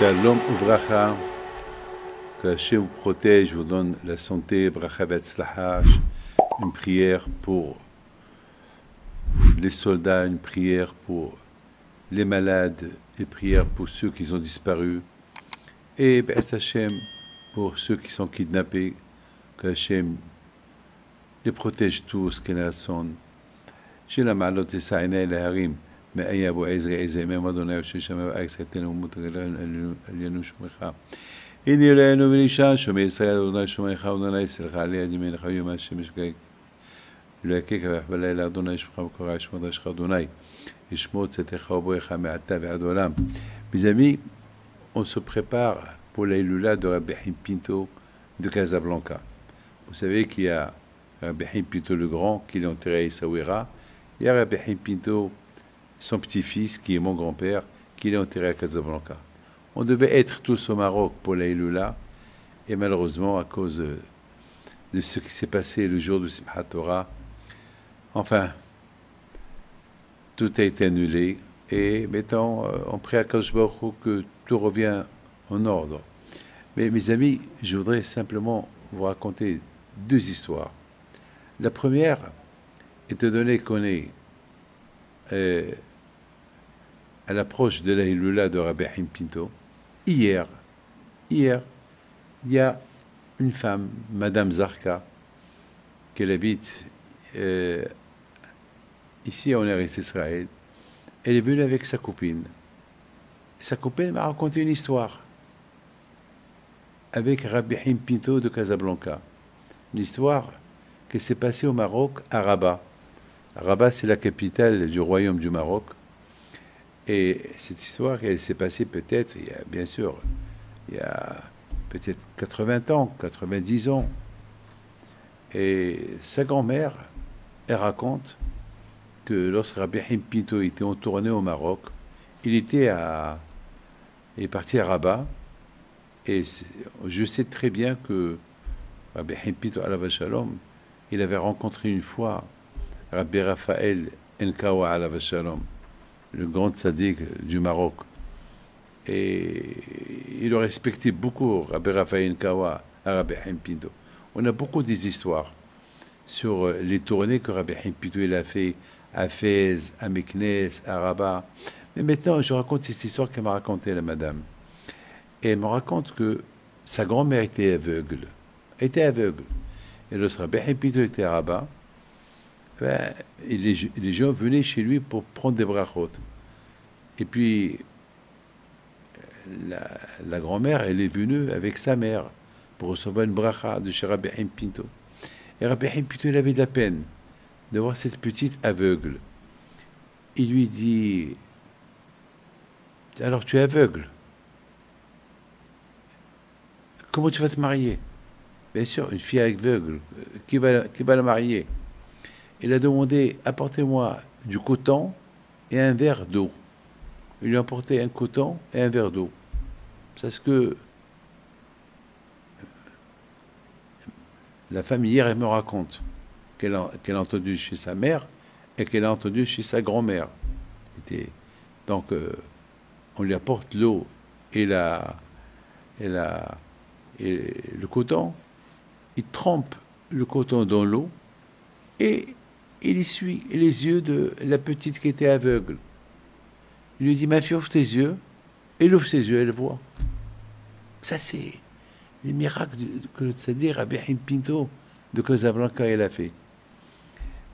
Shalom Ubracha, que Hachem vous protège, vous donne la santé, Bracha Betzlacha, une prière pour les soldats, une prière pour les malades, une prière pour ceux qui ont disparu, et Be'ez Hachem pour ceux qui sont kidnappés, que Hachem les protège tous, Kenasson. Shela Ma'alot Yisa'ina Harim. מאי אבו עזרא איזה ימם אדוני יושב שמה וארץ חטאנו ומותגלנו עלינו שומרך. הנה אלוהינו ונשען שומע ישראל אדוני שומרך אדוני סלחה על יד ימינך יום השמש גג. לא יקק בלילה אדוני שמך וקרא שמות אשך אדוני. ישמור צאתך ובואך מעתה ועד עולם. Mes amis, on se prépare pour la Iloula de Rabbi Haim Pinto de Casablanca. Vous savez qu'il y a Rabbi Haim Pinto le Grand qui est enterré à Essaouira. Il y a Rabbi Haim Pinto, son petit-fils, qui est mon grand-père, qui est enterré à Casablanca. On devait être tous au Maroc pour la Iloula, et malheureusement, à cause de ce qui s'est passé le jour de Simchat Torah, enfin, tout a été annulé, et maintenant, on prie à Kadosh Baruch Hu que tout revient en ordre. Mais mes amis, je voudrais simplement vous raconter deux histoires. La première, étant donné qu'on est à l'approche de la Iloula de Rabbi Haim Pinto, hier, il y a une femme, Madame Zarka, qui habite ici en Eretz Israël. Elle est venue avec sa copine. Sa copine m'a raconté une histoire avec Rabbi Haim Pinto de Casablanca. Une histoire qui s'est passée au Maroc, à Rabat. Rabat, c'est la capitale du royaume du Maroc. Et cette histoire, elle s'est passée peut-être, il y a peut-être 80 ans, 90 ans. Et sa grand-mère, elle raconte que lorsque Rabbi Haim Pinto était en tournée au Maroc, il est parti à Rabat. Et je sais très bien que Rabbi Haim Pinto, alav shalom, il avait rencontré une fois Rabbi Raphaël Enkawa alav shalom, le grand tzaddik du Maroc. Et il le respectait beaucoup, Rabbi Raphaël Enkawa, à Rabbi Haim Pinto. On a beaucoup des histoires sur les tournées que Rabbi Haim Pinto il a fait à Fès, à Meknes, à Rabat. Mais maintenant, je raconte cette histoire qu'elle m'a racontée, la madame. Et elle me raconte que sa grand-mère était aveugle. Elle était aveugle. Et lorsque Rabbi Haim Pinto était à Rabat, ben, les gens venaient chez lui pour prendre des brachot. Et puis, la grand-mère, elle est venue avec sa mère pour recevoir une bracha de chez Rabbi Haim Pinto. Et Rabbi Haim Pinto, il avait de la peine de voir cette petite aveugle. Il lui dit, alors tu es aveugle, comment tu vas te marier? Bien sûr, une fille aveugle, qui va la marier? Il a demandé, apportez-moi du coton et un verre d'eau. Il lui a apporté un coton et un verre d'eau. C'est ce que la femme hier, elle me raconte, qu'elle a entendu chez sa mère et qu'elle a entendu chez sa grand-mère. Donc, on lui apporte l'eau et le coton. Il trempe le coton dans l'eau et il essuie les yeux de la petite qui était aveugle. Il lui dit, ma fille, ouvre tes yeux. Elle ouvre ses yeux, elle voit. Ça, c'est les miracles que le tzaddik Rabbi Haim Pinto de Casablanca, il a fait.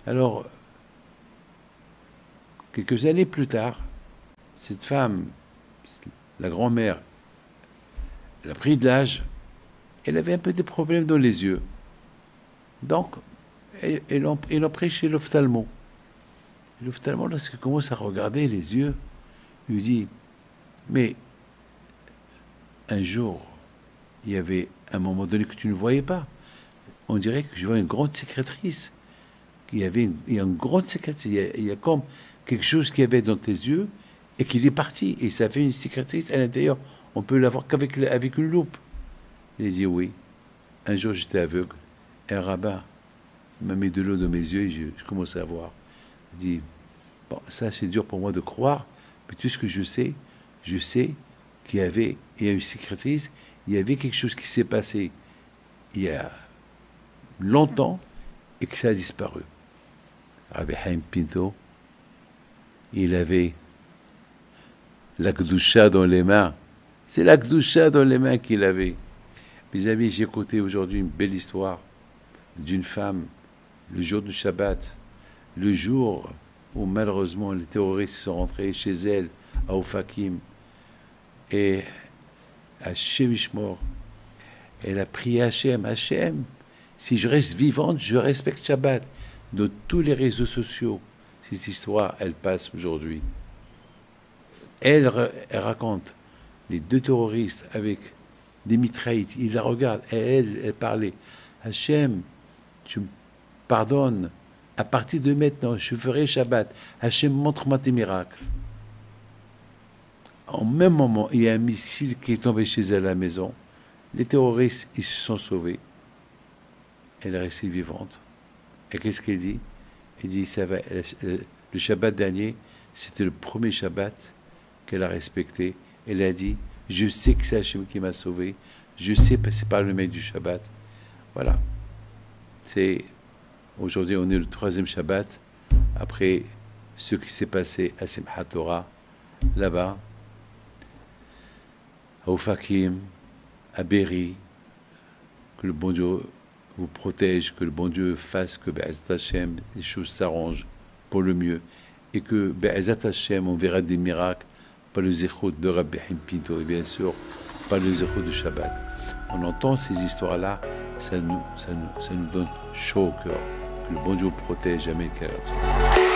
Alors, quelques années plus tard, cette femme, la grand-mère, elle a pris de l'âge, elle avait un peu de problèmes dans les yeux. Donc, elle l'a pris chez l'ophtalmo. L'ophtalmo, lorsqu'il commence à regarder les yeux, il lui dit, mais un jour, il y avait un moment donné que tu ne voyais pas. On dirait que je vois une grande cicatrice. Il y a une grande cicatrice. Il y a comme quelque chose qui avait dans tes yeux et qui est parti. Et ça fait une cicatrice à l'intérieur. On peut la voir avec une loupe. Il dit oui. Un jour, j'étais aveugle. Et un rabbin m'a mis de l'eau dans mes yeux et je commençais à voir. Il dit, bon, ça c'est dur pour moi de croire, mais tout ce que je sais qu'il y avait, il y a une cicatrice, il y avait quelque chose qui s'est passé il y a longtemps et que ça a disparu. Rabbi Haim Pinto, il avait la Kedusha dans les mains. C'est la Kedusha dans les mains qu'il avait. Mes amis, j'ai écouté aujourd'hui une belle histoire d'une femme, le jour du Shabbat, le jour où malheureusement les terroristes sont rentrés chez elle, à Ofakim, et Hachem Ishmor. Elle a prié Hachem, Hachem, si je reste vivante, je respecte Shabbat. De tous les réseaux sociaux, cette histoire, elle passe aujourd'hui. Elle raconte les deux terroristes avec des mitraillettes. Ils la regardent et elle parlait. Hachem, tu me pardonnes. À partir de maintenant, je ferai Shabbat. Hachem, montre-moi tes miracles. En même moment, il y a un missile qui est tombé chez elle à la maison. Les terroristes, ils se sont sauvés. Elle est restée vivante. Et qu'est-ce qu'elle dit? Elle dit, ça va, le Shabbat dernier, c'était le premier Shabbat qu'elle a respecté. Elle a dit, je sais que c'est Hachem qui m'a sauvé. Je sais que c'est pas le mec du Shabbat. Voilà. Aujourd'hui, on est le 3e Shabbat, après ce qui s'est passé à Simchat Torah, là-bas, à Ofakim, à Berry, que le bon Dieu vous protège, que le bon Dieu fasse que Be'ezat Hashem, les choses s'arrangent pour le mieux, et que Be'ezat Hashem, on verra des miracles, par le zéchot de Rabbi Haim Pinto, et bien sûr, par le zéchot de Shabbat. On entend ces histoires-là, ça nous donne chaud au cœur. Que le bon Dieu protège jamais le